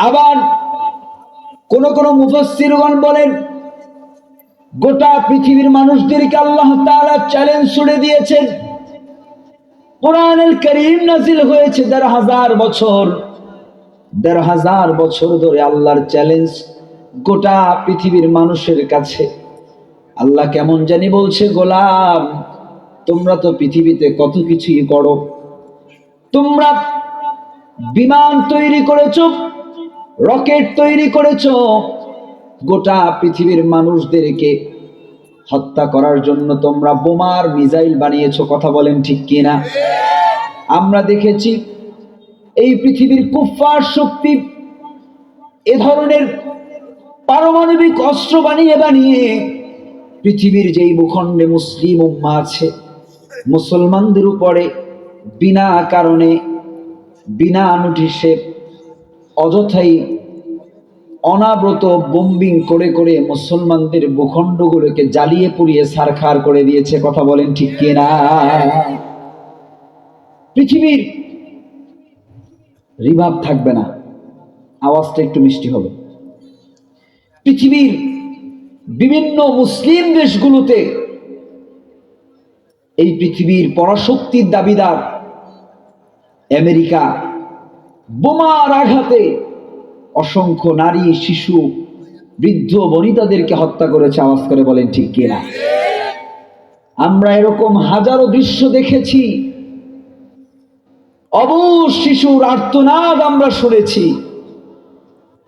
আবার কোন কোন মুফাসসিরগণ বলেন গোটা পৃথিবীর মানুষদেরকে আল্লাহ তাআলা চ্যালেঞ্জ ছুড়ে দিয়েছেন। কোরআনুল কারীম নাযিল হয়েছে ১,৫০০ বছর ধরে আল্লাহর চ্যালেঞ্জ গোটা পৃথিবীর মানুষের কাছে। আল্লাহ কেমন জানি বলছে, গোলাম তোমরা তো পৃথিবীতে কত কিছুই করো, তোমরা বিমান তৈরি করেছো, রকেট তৈরি করেছো, গোটা পৃথিবীর মানুষদেরকে হত্যা করার জন্য তোমরা বোমার মিসাইল বানিয়েছো। কথা বলেন ঠিক কিনা? আমরা দেখেছি এই পৃথিবীর কুফফার শক্তি এ ধরনের পারমাণবিক অস্ত্র বানিয়ে বানিয়ে পৃথিবীর যেই ভূখণ্ডে মুসলিম উম্মাহ আছে, মুসলমানদের উপরে বিনা কারণে বিনা নোটিশে অযথাই অনাব্রত বোম্বিং করে করে মুসলমানদের ভূখণ্ডগুলোকে জ্বালিয়ে পুড়িয়ে ছারখার করে দিয়েছে। কথা বলেন ঠিক কিনা? পৃথিবীর রিভাব থাকবে না, আওয়াজটা একটু মিষ্টি হবে। পৃথিবীর বিভিন্ন মুসলিম দেশগুলোতে এই পৃথিবীর পরাশক্তির দাবিদার আমেরিকা বোমার আঘাতে অসংখ্য নারী, শিশু, বৃদ্ধ, বনিতাদেরকে হত্যা করেছে। আওয়াজ করে বলেন ঠিক কিনা? আমরা এরকম হাজারো দৃশ্য দেখেছি, অবুঝ শিশুর আর্তনাদ আমরা শুনেছি।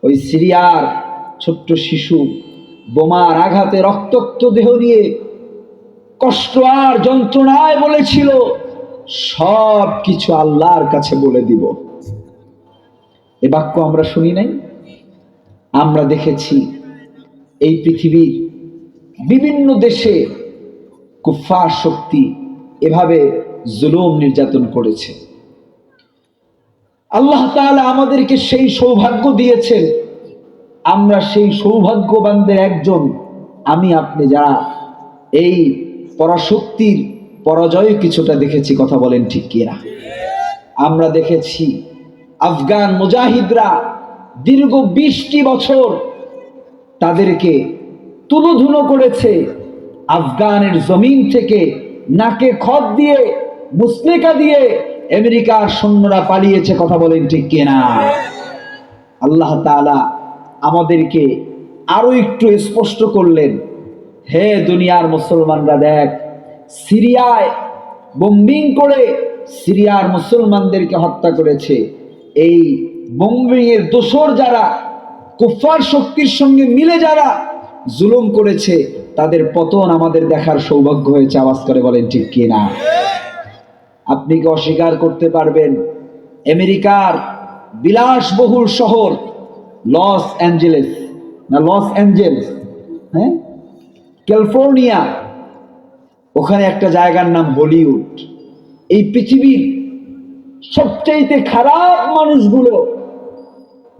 ওই সিরিয়ার ছোট্ট শিশু বোমার আঘাতে রক্তাক্ত দেহ নিয়ে কষ্ট আর যন্ত্রণায় বলেছিল, সব কিছু আল্লাহর কাছে বলে দিব। এ বাক্য আমরা শুনি নাই? আমরা দেখেছি এই পৃথিবীর বিভিন্ন দেশে কুফফার শক্তি এভাবে জুলুম নির্যাতন করেছে। আল্লাহ তাআলা আমাদেরকে সেই সৌভাগ্য দিয়েছেন, আমরা সেই সৌভাগ্যবানদের একজন। আমি আপনি যারা এই পরাশক্তির পরাজয় কিছুটা দেখেছি। কথা বলেন ঠিক কিনা? আমরা দেখেছি আফগান মুজাহিদরা দীর্ঘ 20টি বছর তাদেরকে তুলোধুনো করেছে। আফগানের জমিন থেকে নাকে খত দিয়ে, মুসলেকা দিয়ে আমেরিকার সৈন্যরা পালিয়েছে। কথা বলেন ঠিক কিনা? আল্লাহ তাআলা আমাদেরকে আরো একটু স্পষ্ট করলেন, হে দুনিয়ার মুসলমানরা, দেখ সিরিয়ায় বোম্বিং করে সিরিয়ার মুসলমানদেরকে হত্যা করেছে। এই বোম্বিং এর দোসর যারা, কুফফার শক্তির সঙ্গে মিলে যারা জুলুম করেছে, তাদের পতন আমাদের দেখার সৌভাগ্য হয়েছে। আওয়াজ করে বলেন ঠিক কিনা? আপনি কি অস্বীকার করতে পারবেন আমেরিকার বিলাসবহুল শহর লস অ্যাঞ্জেলেস, হ্যাঁ, ক্যালিফোর্নিয়া, ওখানে একটা জায়গার নাম হলিউড। এই পৃথিবীর সবচাইতে খারাপ মানুষগুলো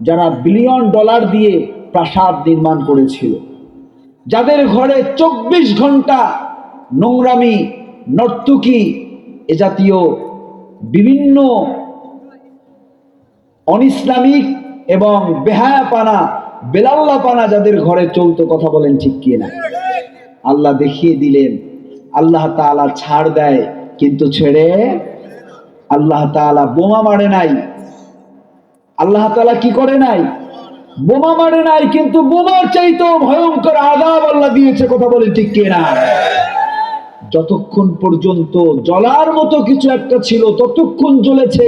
যারা বিলিয়ন ডলার দিয়ে প্রাসাদ নির্মাণ করেছিল, যাদের ঘরে 24 ঘন্টা নোংরামি, নর্তকী, এ জাতীয় বিভিন্ন অনিসলামিক এবং বেহায়াপানা, বেলাল্লাপানা যাদের ঘরে চলতো। কথা বলেন ঠিক কিনা? আল্লাহ দেখিয়ে দিলেন, আল্লাহ তাআলা ছাড় দেয় কিন্তু ছেড়ে, আল্লাহ তাআলা বোমা মারে নাই। আল্লাহ তাআলা কি করে নাই? বোমা মারে নাই, কিন্তু বোমার চাইতেও ভয়ঙ্কর আযাব আল্লাহ দিয়েছে। কথা বলেন ঠিক কিনা? যতক্ষণ পর্যন্ত জ্বলার মতো কিছু একটা ছিল ততক্ষণ জ্বলেছে।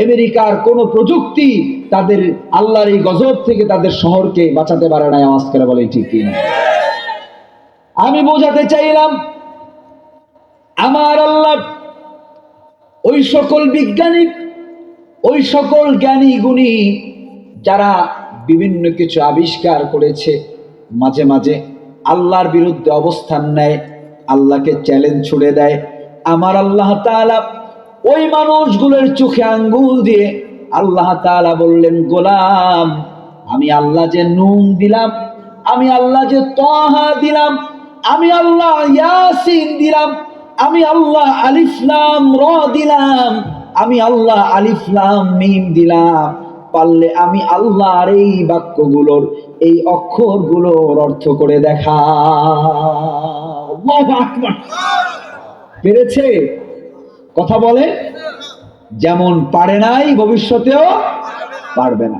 আমেরিকার কোন প্রযুক্তি তাদের আল্লাহর এই গজব থেকে তাদের শহরকে বাঁচাতে পারে নাই। আওয়াজ করে বলেন ঠিক কিনা? আমি বোঝাতে চাইলাম, আমার আল্লাহ ওই সকল বিজ্ঞানী, ওই সকল জ্ঞানী গুণী যারা বিভিন্ন কিছু আবিষ্কার করেছে, মাঝে মাঝে আল্লাহর বিরুদ্ধে অবস্থান নেয়, আল্লাহকে চ্যালেঞ্জ ছুড়ে দেয়। আমার আল্লাহ তাআলা ওই মানুষগুলোর চোখে আঙ্গুল দিয়ে আল্লাহ তাআলা বললেন, গোলাম আমি আল্লাহ যে নুন দিলাম, আমি আল্লাহ যে তাহা দিলাম, আমি আল্লাহ ইয়াসিন দিলাম, আমি আল্লাহ আলিফ লাম র দিলাম, আমি আল্লাহ আলিফ লাম মিম দিলাম, পারলে আমি আল্লাহর এই বাক্যগুলোর এই অক্ষরগুলোর অর্থ করে দেখা। আল্লাহু আকবার। পেরেছে? কথা বলে। যেমন পারে নাই ভবিষ্যতেও পারবে না।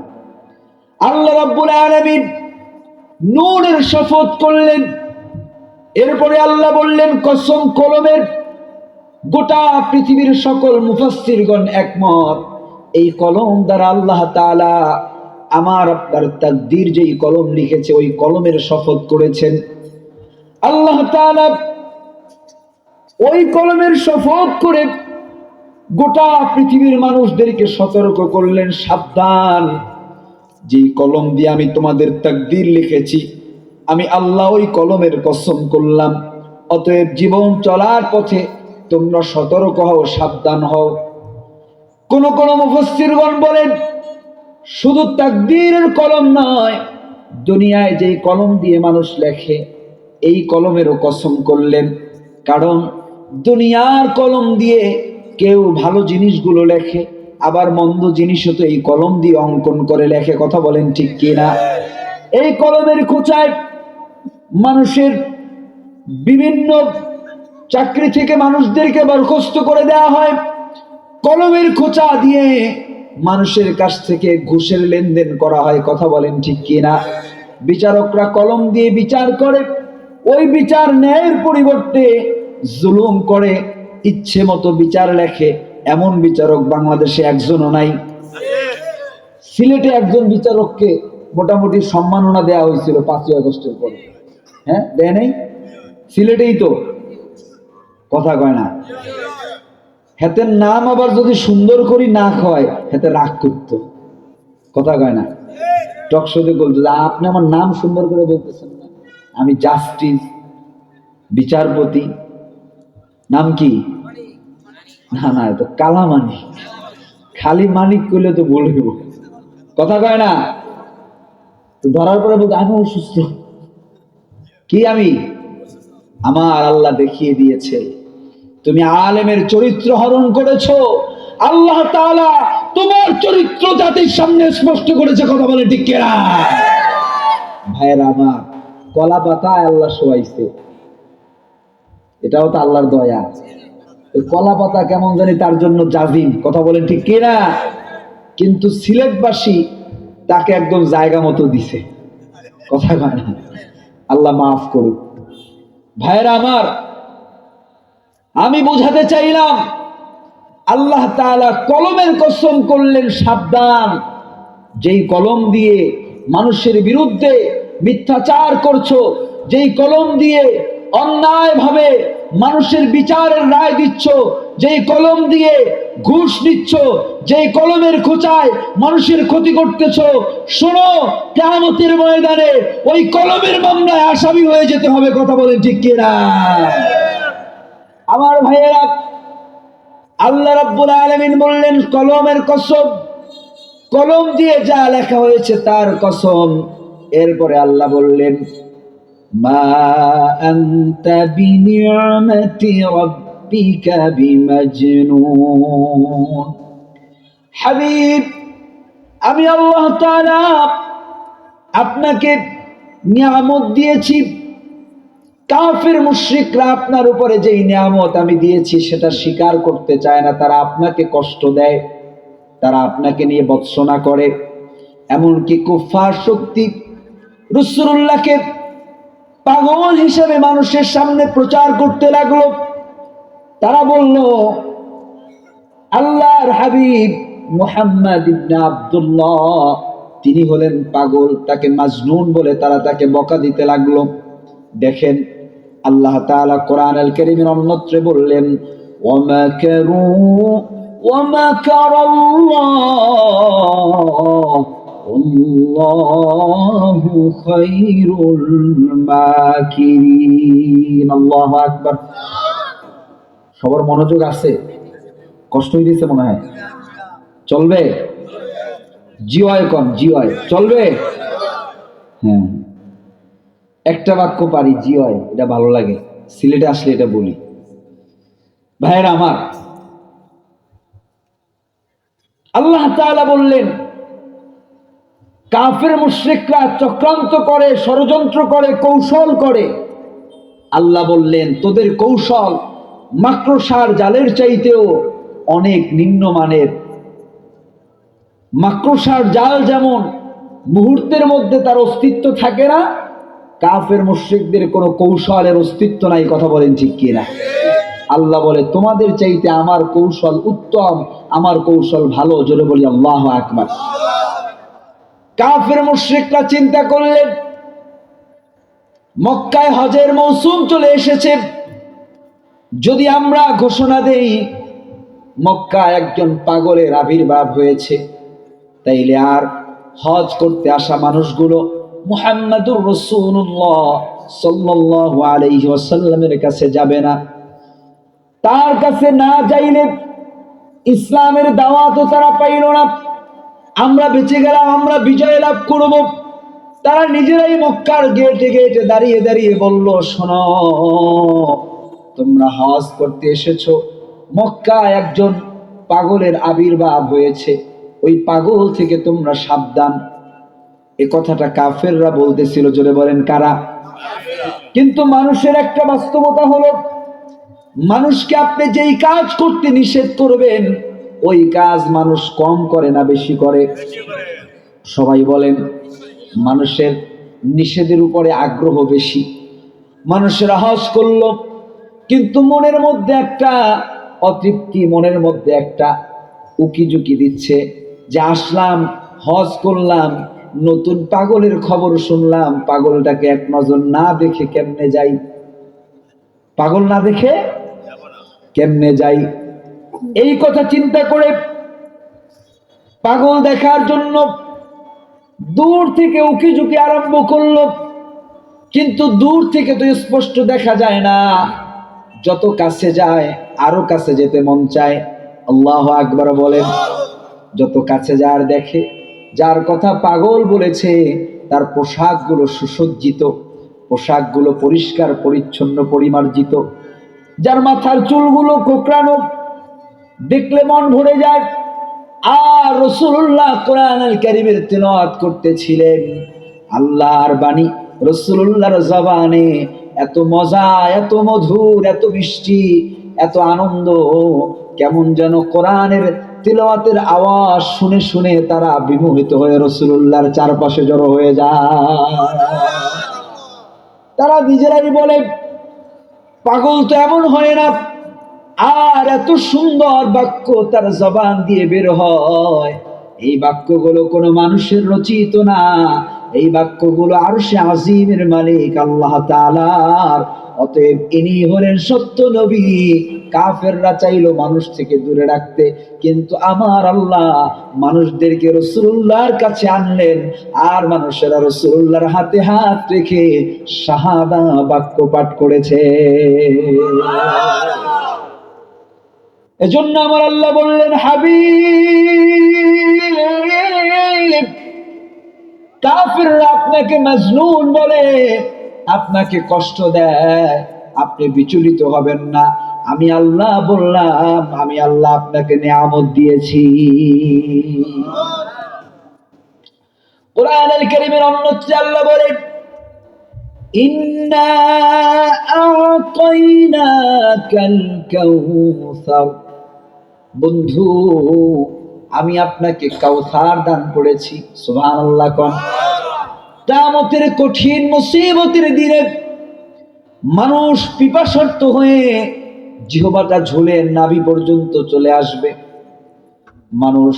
আল্লাহ রাব্বুল আলামিন নূনের শপথ করলেন। এরপরে আল্লাহ বললেন কসম কলমের। গোটা পৃথিবীর সকল মুফাসসিরগণ একমত, এই কলম দ্বারা আল্লাহ তাআলা আমার আপনার তাকদীর যেই কলম লিখেছে ওই কলমের শপথ করেছেন। আল্লাহ তাআলা ওই কলমের শপথ করে গোটা পৃথিবীর মানুষদেরকে সতর্ক করলেন, সাবধান, যেই কলম দিয়ে আমি তোমাদের তাকদীর লিখেছি আমি আল্লাহ ওই কলমের কসম করলাম। অতএব জীবন চলার পথে তোমরা সতর্ক হও, সাবধান হও। কোন কোন মুফাসসিরগণ বলেন শুধু তাকদীরের কলম নয়, দুনিয়ায় যেই কলম দিয়ে মানুষ লেখে এই কলমেরও কসম করলেন। কারণ দুনিয়ার কলম দিয়ে কেউ ভালো জিনিসগুলো লেখে, আবার মন্দ জিনিসও তো এই কলম দিয়ে অঙ্কন করে লেখে। কথা বলেন ঠিক কিনা? এই কলমের খোঁচায় মানুষের বিভিন্ন চাকরি থেকে মানুষদেরকে বরখাস্ত করে দেওয়া হয়। কলমের খোঁচা দিয়ে মানুষের কাছ থেকে ঘুষের লেনদেন করা হয়। কথা বলেন ঠিক কিনা? বিচারকরা কলম দিয়ে বিচার করে, ওই বিচার ন্যায়ের পরিবর্তে জুলুম করে, ইচ্ছে মতো বিচার লেখে। এমন বিচারক বাংলাদেশে একজনও নাই। সিলেটে একজন বিচারককে মোটামুটি সম্মাননা দেওয়া হয়েছিল 5ই আগস্টের পরে। হ্যাঁ, দেয় নাই? সিলেটেই তো। কথা কয় না। হেতের নাম আবার যদি সুন্দর করি না হয় হেতে রাগ করত। কথা কয় না। টকশোতে বলতো যে আপনি আমার নাম সুন্দর করে বলতেছেন না, আমি জাস্টিস, বিচারপতি। নাম কি? না না, তো কালা মানিক। খালি মানিক করলে তো বলব। কথা কয় না। তো ধরার পরে বলতো আমি অসুস্থ। কি আমি? আমার আল্লাহ দেখিয়ে দিয়েছে তুমি আলেমের চরিত্র হরণ করেছো, আল্লাহ তাআলা তোমার চরিত্র জাতির সামনে স্পষ্ট করেছে। কথা বলে ঠিক কিনা? ভাইয়েরা আমার, কলা পাতায় আল্লাহ শোয়াইছে, এটাও তো আল্লাহর দয়া। কলা পাতা কেমন জানি তার জন্য জাজিম। কথা বলেন ঠিক কিনা? কিন্তু সিলেটবাসী তাকে একদম জায়গা মতো দিছে। কথা কয় না। আল্লাহ মাফ করুক। ভাইয়েরা আমার, আমি বোঝাতে চাইলাম আল্লাহ তাআলা কলমের কসম করলেন, সাবধান, যেই কলম দিয়ে মানুষের বিরুদ্ধে মিথ্যাচার করছো, যেই কলম দিয়ে অন্যায়ভাবে মানুষের বিচারের রায় দিচ্ছ, যেই কলম দিয়ে ঘুষ নিচ্ছ, যেই কলমের খোঁচায় মানুষের ক্ষতি করতেছ, শোনো, কিয়ামতের ময়দানে ওই কলমের মামলায় আসামি হয়ে যেতে হবে। কথা বলেন ঠিক কিনা? আমার ভাইয়েরা, আল্লাহ রাব্বুল আলামিন বললেন কলমের কসম, কলম দিয়ে যা লেখা হয়েছে তার কসম। এরপরে আল্লাহ বললেন মা আনতা বিনিআমাতি রাব্বিকা বিমাজনুন। হাবিব, আমি আল্লাহ তাআলা আপনাকে নিয়ামত দিয়েছি। কাফির মুশরিকরা আপনার উপরে যেই নিয়ামত আমি দিয়েছি সেটা স্বীকার করতে চায় না, তারা আপনাকে কষ্ট দেয়, তারা আপনাকে নিয়ে বৎসনা করে। এমনকি কুফার শক্তি রাসূলুল্লাহকে পাগল হিসেবে মানুষের সামনে প্রচার করতে লাগলো। তারা বলল আল্লাহর হাবিব মুহাম্মদ ইবনে আব্দুল্লাহ তিনি হলেন পাগল, তাকে মাজনুন বলে তারা তাকে বকা দিতে লাগলো। দেখেন আল্লাহ তাআলা কোরআন আল কারীমের অন্যত্রে বললেন ওয়ামাকারু ওয়ামাকারাল্লাহ আল্লাহু খায়রুল মাকিরিন। আল্লাহু আকবার। সবার মনোযোগ আছে? কষ্ট হইতেছে মনে হয়? চলবে? জিওয় কম, জিওয় চলবে? হ্যাঁ, একটা বাক্য পারি, জিওয়, এটা ভালো লাগে, সিলেটে আসলে এটা বলি। ভাইয়েরা আমার, আল্লাহ তাআলা বললেন কাফের মুশরিকরা চক্রান্ত করে, ষড়যন্ত্র করে, কৌশল করে। আল্লাহ বললেন তোদের কৌশল মাকড়সার জালের চাইতেও অনেক নিম্নমানের। মাকড়সার জাল যেমন মুহূর্তের মধ্যে তার অস্তিত্ব থাকে না, কাফের মুশরিকদের কোনো কৌশলের অস্তিত্ব নাই। কথা বলেন ঠিক কিনা? আল্লাহ বলে তোমাদের চাইতে আমার কৌশল উত্তম, আমার কৌশল ভালো। জোরে বলি আল্লাহু আকবার। কাফের মুশরিকরা চিন্তা করলেন মক্কায় হজের মৌসুম চলে এসেছে, যদি আমরা ঘোষণা দেই মক্কায় একজন পাগলের আবির্ভাব হয়েছে, তাইলে আর হজ করতে আসা মানুষগুলো মুহাম্মাদুর রাসূলুল্লাহ সাল্লাল্লাহু আলাইহি ওয়াসাল্লামের কাছে যাবে না। তার কাছে না যাইলে ইসলামের দাওয়াতও তারা পাইল না। আমরা বেঁচে গেলাম, আমরা বিজয় লাভ করব। তারা নিজেরাই মক্কার গেটে গেটে দাঁড়িয়ে দাঁড়িয়ে বলল, শোনো, তোমরা হজ করতে এসেছো, মক্কায় একজন পাগলের আবির্ভাব হয়েছে, ওই পাগল থেকে তোমরা সাবধান। এ কথাটা কাফেররা বলতেছিল। জোরে বলেন কারা? কিন্তু মানুষের একটা বাস্তবতা হলো, মানুষকে আপনি যেই কাজ করতে নিষেধ করবেন ওই কাজ মানুষ কম করে না বেশি করে? সবাই বলেন। মানুষের নিষেধের উপরে আগ্রহ বেশি। মানুষেরা হজ করলো, কিন্তু মনের মধ্যে একটা অতৃপ্তি, মনের মধ্যে একটা উকিঝুঁকি দিচ্ছে যে আসলাম, হজ করলাম, নতুন পাগলের খবর শুনলাম, পাগলটাকে এক নজর না দেখে কেমনে যাই, পাগল না দেখে কেমনে যাই, এই কথা চিন্তা করে পাগল দেখার জন্য দূর থেকে উকিঝুঁকি আরম্ভ করলো। কিন্তু দূর থেকে তো স্পষ্ট দেখা যায় না, যত কাছে যায় আরো কাছে যেতে মন চায়। আল্লাহু আকবার বলেন। যত কাছে যার দেখে, যার কথা পাগল বলেছে, তার পোশাকগুলো সুসজ্জিত, পোশাকগুলো পরিষ্কার পরিচ্ছন্ন পরিমার্জিত, যার মাথার চুলগুলো কোঁকড়ানো, দেখলে মন ভরে যায়। আর রাসূলুল্লাহ কোরআনুল কারীমের তিলাওয়াত করতেছিলেন, আল্লাহর বাণী রাসূলুল্লাহর জবানে এত মজা, এত মধুর, এত মিষ্টি, এত আনন্দ, কেমন যেন কোরআনের তিলাওয়াতের আওয়াজ শুনে শুনে তারা বিমোহিত হয়ে রাসূলুল্লাহর চারপাশে জড়ো হয়ে যায়। তারা নিজেরাই বলে, পাগল তো এমন হয় না। আর এত সুন্দর বাক্য তার জবান দিয়ে বের হয়, এই বাক্যগুলো কোনো মানুষের রচিত না, এই বাক্যগুলো আরশে আজিমের মালিক আল্লাহ তাআলার। অতএব ইনি হলেন সত্য নবী। কাফেররা চাইলো মানুষ থেকে দূরে রাখতে, কিন্তু আমার আল্লাহ মানুষদেরকে রাসূলুল্লাহর কাছে আনলেন, আর মানুষেরা রাসূলুল্লাহর হাতে হাত রেখে শাহাদা বাক্য পাঠ করেছে। এজন্য আমার আল্লাহ বললেন, হাবিব, কাফিররা আপনাকে মাজনুন বলে, আপনাকে কষ্ট দেয়, আপনি বিচলিত হবেন না। আমি আল্লাহ বললাম, আমি আল্লাহ আপনাকে নিয়ামত দিয়েছি। কোরআনুল কারীমের অন্যত্রে আল্লাহ বলেন, ইন্না আ'তাইনাকাল কাউসার, বন্ধু আমি আপনাকে কাউসার দান করেছি। সুবহানাল্লাহ কোন। কিয়ামতের কঠিন মুসিবতের দিনে মানুষ পিপাসার্ত হয়ে জিহ্বাটা ঝুলে নাভি পর্যন্ত চলে আসবে, মানুষ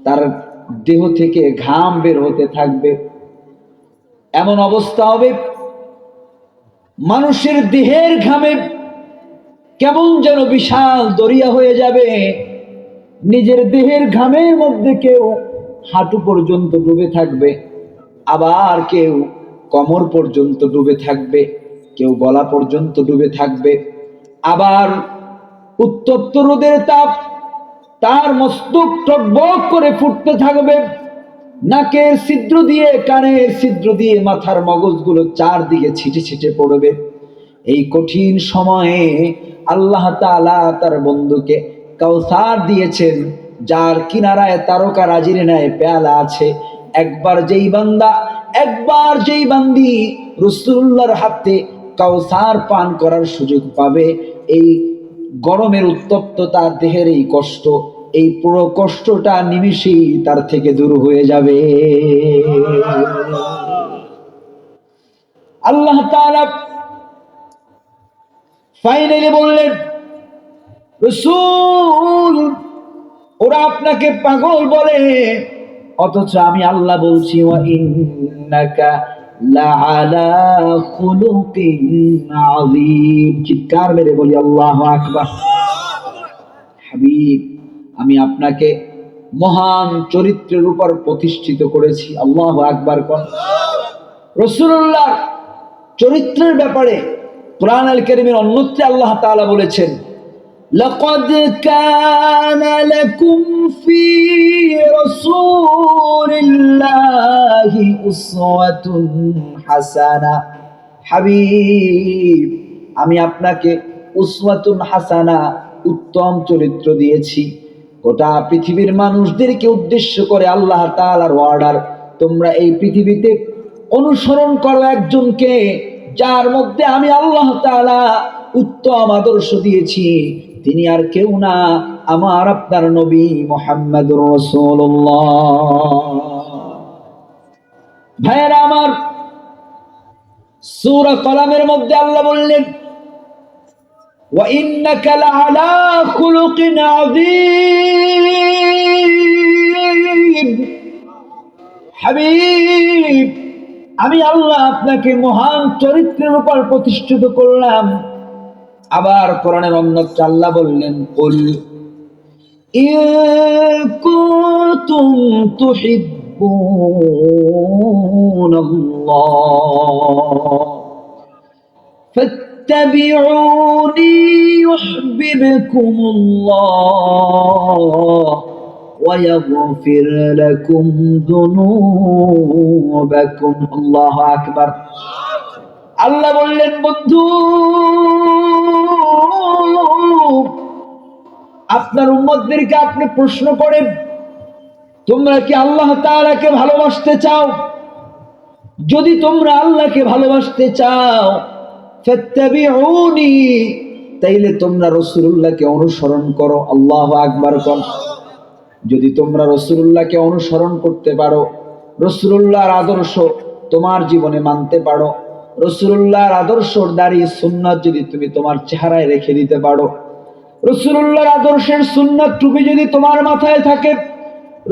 তার দেহ থেকে ঘাম বের হতে থাকবে, এমন অবস্থা হবে মানুষের দেহের ঘামে কেমন যেন বিশাল দরিয়া হয়ে যাবে। নিজের দেহের ঘামের মধ্যে কেউ হাঁটু পর্যন্ত ডুবে থাকবে, আবার কেউ কোমর পর্যন্ত ডুবে থাকবে, কেউ গলা পর্যন্ত ডুবে থাকবে। আবার উত্তপ্ত রোদের তাপ তার মস্তক টকবক করে ফুটতে থাকবে, নাকের ছিদ্র দিয়ে, কানের ছিদ্র দিয়ে মাথার মগজগুলো চারদিকে ছিটে ছিটে পড়বে। এই কঠিন সময়ে আল্লাহ তাআলা তার বন্ধুকে কাউসার দিয়েছেন, যার কিনারায় তারকা রাজির ন্যায় পেয়ালা আছে। একবার যেই বান্দি রাসূলুল্লাহর হাতে কাউসার পান করার সুযোগ পাবে, এই গরমের উত্তপ্ততা, দেহের এই কষ্ট, এই পুরো কষ্টটা নিমিষেই তার থেকে দূর হয়ে যাবে। আল্লাহ তাআলা ফাইনালি বললেন, রাসূল, ওরা আপনাকে পাগল বলে, অথচ আমি আল্লাহ বলছি, ওয়া ইন্নাকা লাআলা খুলুকিন আযীম। চিৎকার মেরে বলি আল্লাহু আকবার। হাবিব, আমি আপনাকে মহান চরিত্রের উপর প্রতিষ্ঠিত করেছি। আল্লাহু আকবার। কোন রাসূলুল্লাহ চরিত্রের ব্যাপারে কুরআন আল কারীমের অন্যত্রে আল্লাহ তাআলা বলেছেন, লাকাদ কানা লাকুম ফি রাসূলিল্লাহি উসওয়াতুন হাসানা। হাবিব, আমি আপনাকে উসওয়াতুন হাসানা, উত্তম চরিত্র দিয়েছি। গোটা পৃথিবীর মানুষদেরকে উদ্দেশ্য করে আল্লাহ তাআলার অর্ডার, তোমরা এই পৃথিবীতে অনুসরণ করো একজনকে যার মধ্যে আমি আল্লাহ তাআলা উত্তম আদর্শ দিয়েছি। তিনি আর কেউ না, আমার আপনার নবী মুহাম্মদুর রাসূলুল্লাহ। ভাইয়েরা আমার, সূরা কলামের মধ্যে আল্লাহ বললেন, ওয়া ইন্নাকা লাআলা খুলুকিন আযীম। হাবিব, আমি আল্লাহ আপনাকে মহান চরিত্রের উপর প্রতিষ্ঠিত করলাম। আবার কোরআনের অন্যত্র আল্লাহ বললেন, কুল ইন কুনতুম তুহিব্বুনাল্লাহ ফাত্তাবিউনি ইউহিব্বুকুমুল্লাহ ওয়া ইয়াগফির লাকুম যুনুবাকুম। আল্লাহু আকবার। আল্লাহ বললেন, বন্ধু, আপনার উম্মতদেরকে আপনি প্রশ্ন করেন, তোমরা কি আল্লাহ তাআলাকে ভালোবাসতে চাও? যদি তোমরা আল্লাহকে ভালোবাসতে চাও, ফাত্তাবিউনি, তাইলে তোমরা রাসূলুল্লাহকে অনুসরণ করো। আল্লাহু আকবার। কোন যদি তোমরা রাসূলুল্লাহকে অনুসরণ করতে পারো, রাসূলুল্লাহর আদর্শ তোমার জীবনে মানতে পারো, রাসূলুল্লাহর আদর্শের দাড়ি সুন্নাত যদি তুমি তোমার চেহারায় রেখে দিতে পারো, রাসূলুল্লাহর আদর্শের সুন্নাত টুপি যদি তোমার মাথায় থাকে,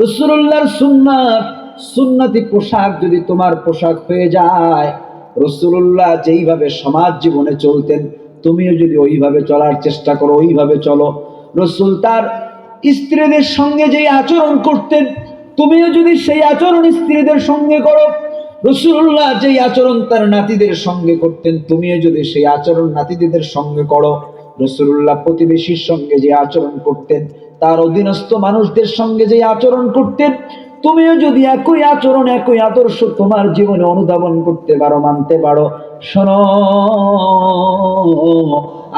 রাসূলুল্লাহর সুন্নতি পোশাক যদি তোমার পোশাক হয়ে যায়, রাসূলুল্লাহ যেইভাবে সমাজ জীবনে চলতেন তুমিও যদি ওইভাবে চলার চেষ্টা করো, ওইভাবে চলো। রাসূল তার স্ত্রীদের সঙ্গে যেই আচরণ করতেন তুমিও যদি সেই আচরণ স্ত্রীদের সঙ্গে করো, রাসূলুল্লাহ যেই আচরণ তার নাতিদের সঙ্গে করতেন তুমিও যদি সেই আচরণ নাতিদের সঙ্গে করো, রাসূলুল্লাহ প্রতিবেশীর সঙ্গে যে আচরণ করতেন, তার অধীনস্থ মানুষদের সঙ্গে যে আচরণ করতেন, তুমিও যদি একই আচরণ একই আদর্শ তোমার জীবনে অনুধাবন করতে পারো, মানতে পারো, শোনো,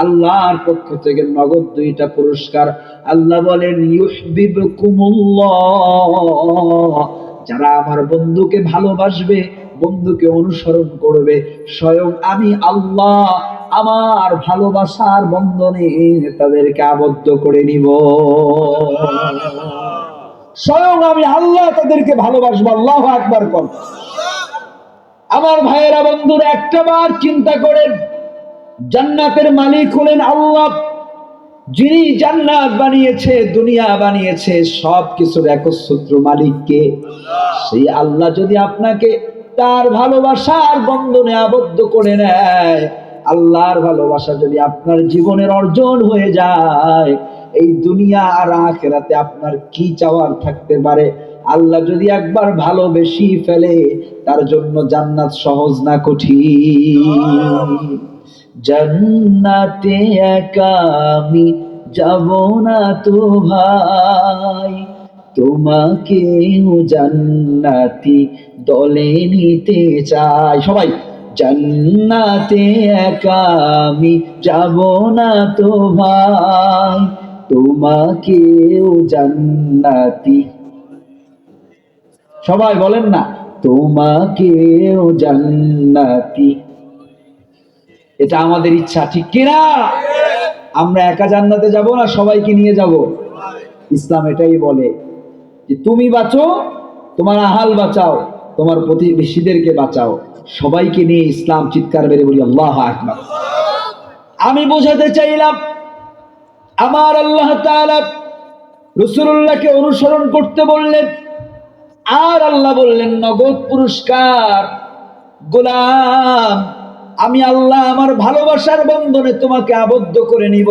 আল্লাহর পক্ষ থেকে নগদ 2টা পুরস্কার। আল্লাহ বলেন, ইউহিব্বুকুমুল্লাহ, যারা আমার বন্ধুকে ভালোবাসবে, বন্ধুকে অনুসরণ করবে, স্বয়ং আমি আল্লাহ আমার ভালোবাসার বন্ধনে তাদেরকে আবদ্ধ করে নিব। স্বয়ং আমি আল্লাহ তাদেরকে ভালোবাসবো। আল্লাহু আকবার। কোন আমার ভাইয়েরা, বন্ধুরা, একটা বার চিন্তা করেন, জান্নাতের মালিক হলেন আল্লাহ, যিনি জান্নাত বানিয়েছে, দুনিয়া বানিয়েছে, সবকিছুর একচ্ছত্র মালিককে। সেই আল্লাহ যদি আপনাকে তার ভালোবাসার বন্ধনে আবদ্ধ করে নেয়, আল্লাহর ভালোবাসা যদি আপনার জীবনের অর্জন হয়ে যায়, এই দুনিয়া আর আখিরাতে আপনার কি চাওয়ার থাকতে পারে? আল্লাহ যদি একবার ভালোবেসে ফেলে, তার জন্য জান্নাত সহজ না কঠিন। জান্নাতে একা আমি যাব না তো ভাই, তোমাকেও জান্নাতি দলে নিতে চাই। সবাই, জান্নাতে একা আমি যাব না তো ভাই, তোমাকেও জান্নাতি সবাই বলেন না, তোমাকেও জান্নাতি। এটা আমাদের ইচ্ছা, ঠিক কিনা? আমরা একা জান্নাতে যাব না, সবাইকে নিয়ে যাব। ইসলাম এটাই বলে যে তুমি বাঁচো, তোমার আহাল বাঁচাও, তোমার প্রতিবেশীদেরকে বাঁচাও, সবাইকে নিয়ে ইসলাম। চিৎকার বেড়ে বলি আল্লাহু আকবার। আমি বোঝাতে চাইলাম আমার আল্লাহ তাআলা রাসূলুল্লাহকে অনুসরণ করতে বললেন, আর আল্লাহ বললেন নগদ পুরস্কার। গোলাম, আমি আল্লাহ আমার ভালোবাসার বন্ধনে তোমাকে আবদ্ধ করে নিব।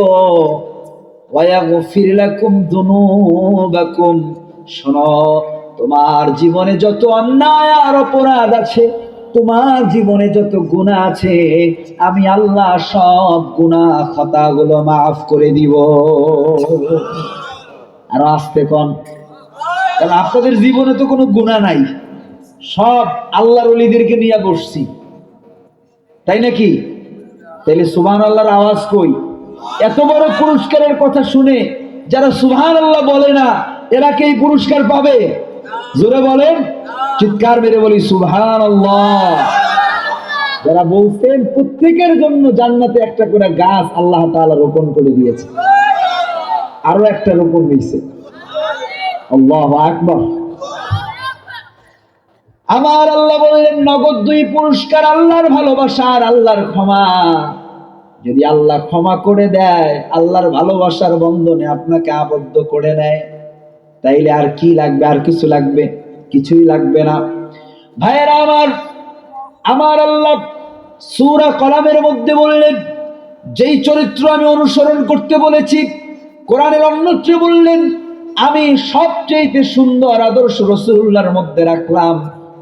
ওয়ায়াগফির লাকুম যুনুবাকুম, শোনো, তোমার জীবনে যত অন্যায় আর অপরাধ আছে, তোমার জীবনে যত গুনাহ আছে, আমি আল্লাহ সব গুনাহ খাতাগুলো মাফ করে দিব। আর আস্তে কোন, কারণ আপনাদের জীবনে তো কোনো গুনাহ নাই, সব আল্লাহর ওলিদেরকে নিয়ে বসছি, তাই নাকি? তাইলে সুবহানাল্লাহর আওয়াজ কই? এত বড় পুরস্কারের কথা শুনে যারা সুবহানাল্লাহ বলে না, এরা কি এই পুরস্কার পাবে? জোরে বলেন, চিৎকার মেরে বলি সুবহানাল্লাহ। যারা বলছেন প্রত্যেকের জন্য জান্নাতে একটা করে গাছ আল্লাহ তাআলা রোপণ করে দিয়েছে, আরো একটা রোপণ হয়েছে। আল্লাহু আকবার। আমার আল্লাহ বললেন নগদ 2 পুরস্কার, আল্লাহর ভালোবাসা আর আল্লাহর ক্ষমা। যদি আল্লাহ ক্ষমা করে দেয়, আল্লাহর ভালোবাসার বন্ধনে আপনাকে আবদ্ধ করে নেয়, তাইলে আর কি লাগবে? আর কিছু লাগবে? কিছুই লাগবে না। ভাইয়েরা আমার আল্লাহ সূরা কলামের মধ্যে বললেন, যেই চরিত্র আমি অনুসরণ করতে বলেছি, কোরআনের অন্যত্র বললেন আমি সবচেয়ে সুন্দর আদর্শ রাসূলুল্লাহর মধ্যে রাখলাম।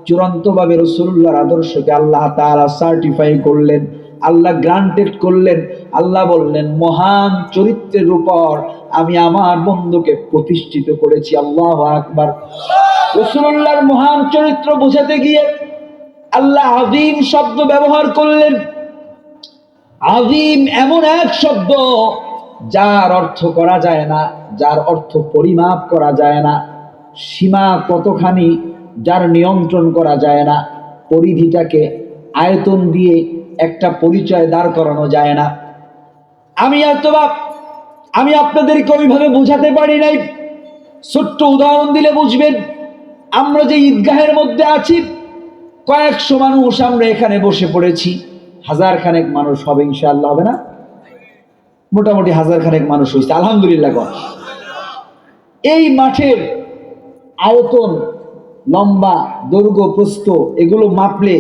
চূড়ান্তভাবে রাসূলুল্লাহর আদর্শকে আল্লাহ তাআলা সার্টিফাই করলেন, আল্লাহ গ্রান্টেড করলেন। আল্লাহ বললেন মহান চরিত্রের উপর আমি আমার বন্ধুকে প্রতিষ্ঠিত করেছি। আল্লাহু আকবার। রাসূলুল্লাহর মহান চরিত্র বোঝাতে গিয়ে আল্লাহ আযীম শব্দ ব্যবহার করলেন। আযীম এমন এক শব্দ যার অর্থ করা যায় না, যার অর্থ পরিমাপ করা যায় না, সীমা কতখানি যার নিয়ন্ত্রণ করা যায় না, পরিধিটাকে আয়তন দিয়ে একটা পরিচয় দাঁড় করানো যায় না। আমি আপনাদেরকে ওইভাবে বোঝাতে পারি নাই। ছোট্ট উদাহরণ দিলে বুঝবেন। আমরা যে ঈদগাহের মধ্যে আছি, কয়েকশো মানুষ আমরা এখানে বসে পড়েছি, 1000 খানেক মানুষ হবে ইনশাআল্লাহ, হবে না? মোটামুটি 1000 খানেক মানুষ হয়েছে, আলহামদুলিল্লাহ। এই মাঠের আয়তন, লম্বা, দৈর্ঘ্য, প্রস্থ এগুলো মাপলে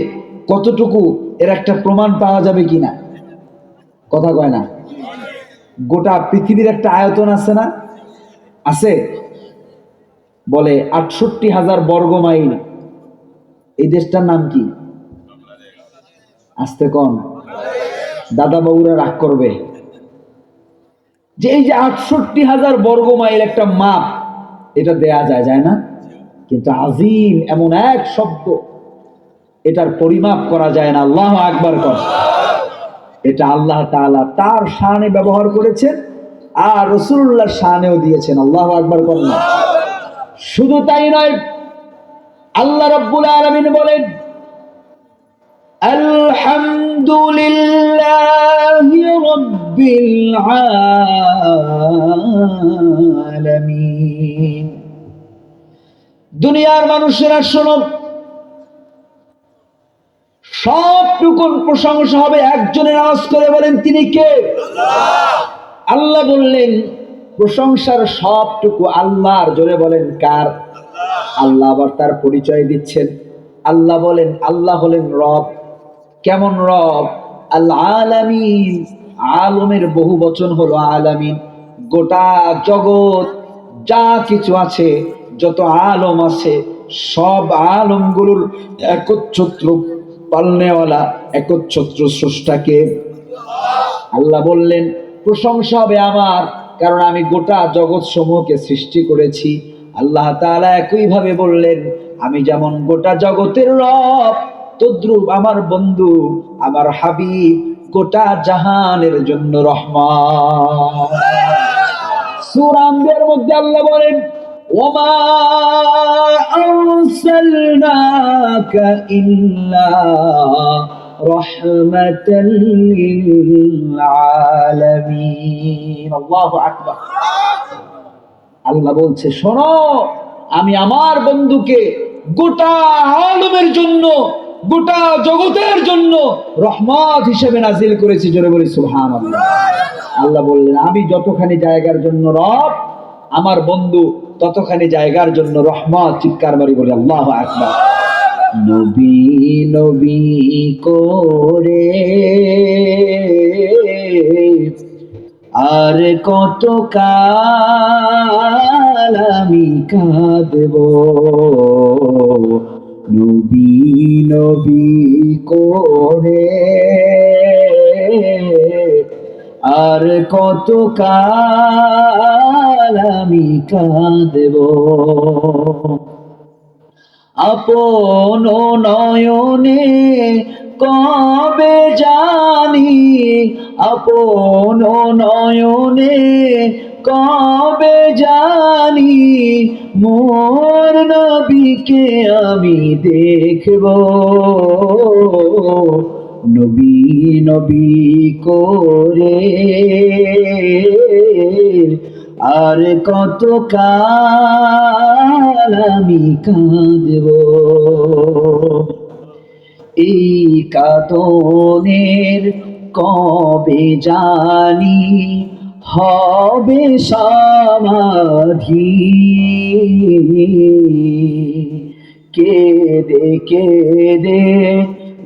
কতটুকু এর একটা প্রমাণ পাওয়া যাবে কিনা? কথা কয় না। গোটা পৃথিবীর একটা আয়তন আছে না? আছে। বলে 68,000 বর্গ মাইল। এই দেশটার নাম কি? আস্তে কন, দাদা বাবুরা রাগ করবে। যে এই যে 68,000 বর্গ মাইল একটা মাপ, এটা দেয়া যায় না? কিন্তু আযীম এমন এক শব্দ, এটার পরিমাপ করা যায় না। আল্লাহু আকবার কর। এটা আল্লাহ তাআলা তার শানে ব্যবহার করেছেন, আর রাসূলুল্লাহর শানেও দিয়েছেন। আল্লাহু আকবার কর না। শুধু তাই নয়, আল্লাহ রাব্বুল আলামিন বলেন আলহামদুলিল্লাহি রাব্বিল আলামিন। দুনিয়ার মানুষেরা শোনো, সবটুকুন প্রশংসা হবে একজনের, আওয়াজ করে বলেন তিনি কে? আল্লাহ বললেন প্রশংসার সবটুকু আল্লাহর। জোরে বলেন কার? আল্লাহ আবার তার পরিচয় দিচ্ছেন। আল্লাহ বলেন আল্লাহ হলেন রব। কেমন রব? আল আলামিন। আলমের বহু বচন হলো আলামিন। গোটা জগৎ যা কিছু আছে, যত আলম আছে, সব আলমগুলোর একচ্ছত্র পালনেওয়ালা, একচ্ছত্র স্রষ্টাকে। আল্লাহ বললেন প্রশংসা হবে আমার, কারণ আমি গোটা জগৎ সমূহকে সৃষ্টি করেছি। আল্লাহ তাআলা একইভাবে বললেন আমি যেমন গোটা জগতের রব, তদ্রূপ আমার বন্ধু, আমার হাবিব গোটা জাহানের জন্য রহমান। সূরা আম্বিয়ার মধ্যে আল্লাহ বলেন ওমা আরসালনাকা ইল্লা রাহমাতাল লিল আলামিন। আল্লাহু আকবার। আল্লাহ বলছে, শোনো, আমি আমার বন্ধুকে গোটা আলমের জন্য, গোটা জগতের জন্য রহমত হিসেবে নাজিল করেছি। জোরে বলি সুবহানাল্লাহ। আল্লাহ বললেন, আমি যতখানি জায়গার জন্য রব, আমার বন্ধু ততখানি জায়গার জন্য রহমত। চিৎকার মারি বলি আল্লাহু আকবার। নবী নবী করে আর কত কাল আমি কাঁদব, নবী নবী করে আর কত কাল আমি কাঁদব। আপন নয়নে কবে জানি, আপন নয়নে কবে জানি মোর নবীকে আমি দেখব, নবী নবী করে আর কত কাল আমি কাঁদব। এই কাঁদনের কবে জানি হবে সমাধি, কেঁদে কেঁদে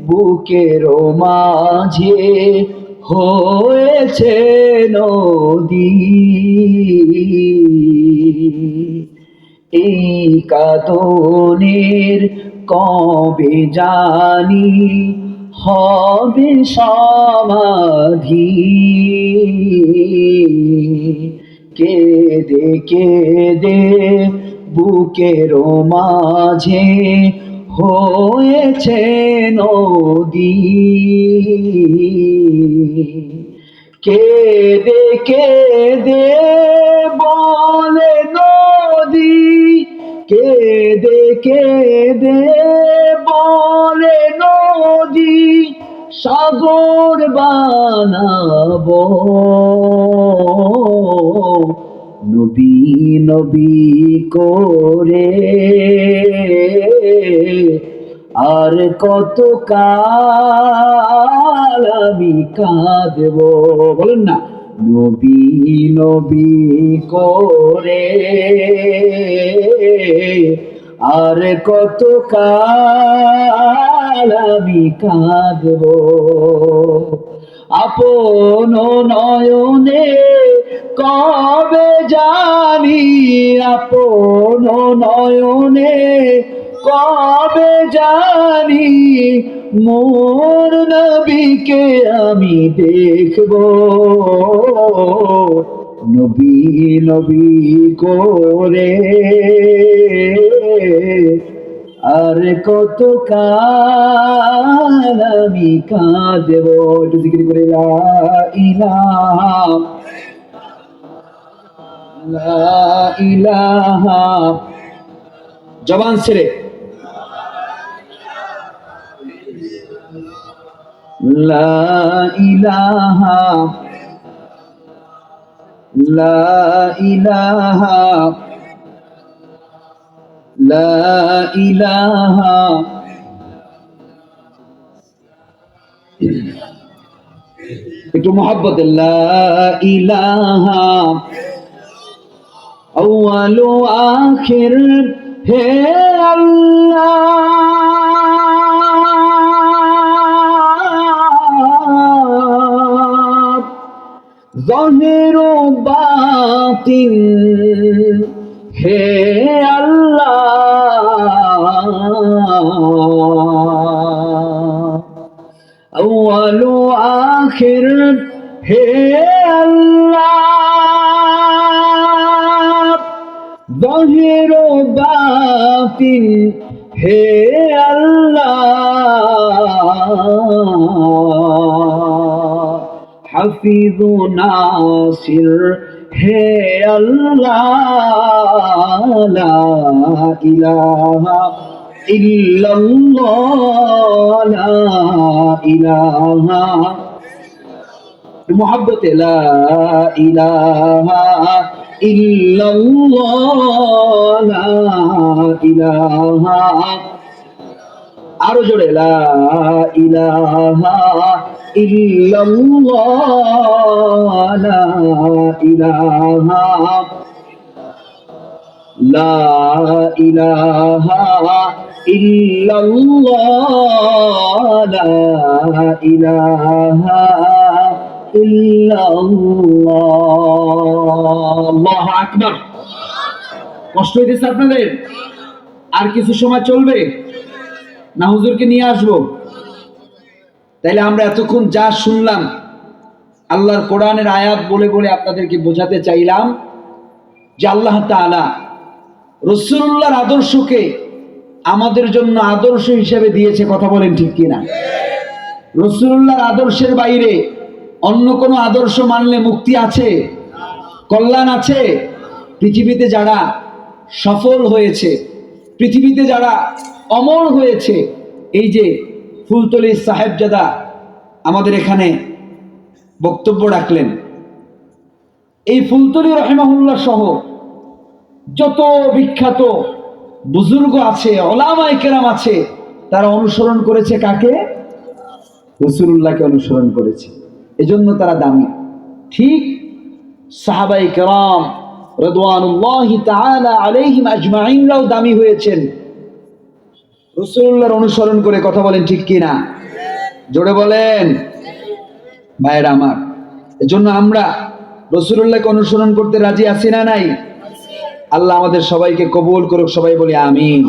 বুকের মাঝে হয়েছে নদী। এই কাঁদনের কবে জানি হবে সমাধি, কেঁদে কেঁদে বুকের মাঝে হয়েছে নদী। কেঁদে কেঁদে বলে নদী, কেঁদে কেঁদে বলে নদী সাগর বানাবো, নবী নবী করে আর কত কাল আমি কাঁদব। বলেন না, নবী নবী করে আর কত কাল আমি কাঁদব। আপন নয়নে কবে জানি, আপন নয়নে কবে জানি মোর নবীকে আমি দেখব, নবী নবী করে আর কত কাল আমি কাঁদব। একটু জিকির করে লা ইলাহা লা ইলাহা, জবান ছেড়ে লা ইলাহা লা ইলাহা লা ইলাহা। একটু মোহাব্বতে লা ইলাহা আউয়াল ও আখির হে আল্লাহ, জাহির ও বাতিন হে আল্লাহ, আউয়াল ও আখির হে আল্লাহ, জাহির ও বাতিন হে আল্লাহ, হাফিজ ও নাসির হে আল্লাহ লা ইলাহা ইল্লাল্লাহ লা ইলাহা মুহাব্বতে লা ইলাহা ইল্লাল্লাহ লা ইলাহা আরো জোরে লা ইলাহা ইল্লাল্লাহ লা ইলাহা লা ইলাহা ইল্লাল্লাহ লা ইলাহা ইল্লাল্লাহ। আল্লাহু আকবার। কষ্ট হইতেছে আপনাদের? আর কিছু সময় চলবে না হুজুরকে নিয়ে আসবো? তাইলে আমরা এতক্ষণ যা শুনলাম আল্লাহর কোরআনের আয়াত বলে বলে আপনাদেরকে বোঝাতে চাইলাম যে আল্লাহ তাআলা রাসূলুল্লাহর আদর্শকে আমাদের জন্য আদর্শ হিসেবে দিয়েছে। কথা বলেন ঠিক কিনা? রাসূলুল্লাহর আদর্শের বাইরে অন্য কোনো আদর্শ মানলে মুক্তি আছে, কল্যাণ আছে? পৃথিবীতে যারা সফল হয়েছে, পৃথিবীতে যারা অমর হয়েছে, এই যে ফুলতলি সাহেবজাদা আমাদের এখানে বক্তব্য রাখলেন, এই ফুলতলি রাহিমাহুল্লাহ সহ যত বিখ্যাত বুজুর্গ আছে, ওলামায়ে কেরাম আছে, তারা অনুসরণ করেছে কাকে? রাসূলুল্লাহকে অনুসরণ করেছে। এজন্য তারা দামি। ঠিক সাহাবায়ে কেরাম রিদওয়ানুল্লাহি তাআলা আলাইহিম আজমাইনরাও দামি হয়েছেন রাসূলুল্লাহর অনুসরণ করে। কথা বলেন ঠিক কিনা? জোরে বলেন ভাইরা আমার। এজন্য আমরা রাসূলুল্লাহকে অনুসরণ করতে রাজি আছি না নাই? আল্লাহ আমাদের সবাইকে কবুল করুক। সবাই বলি আমিন।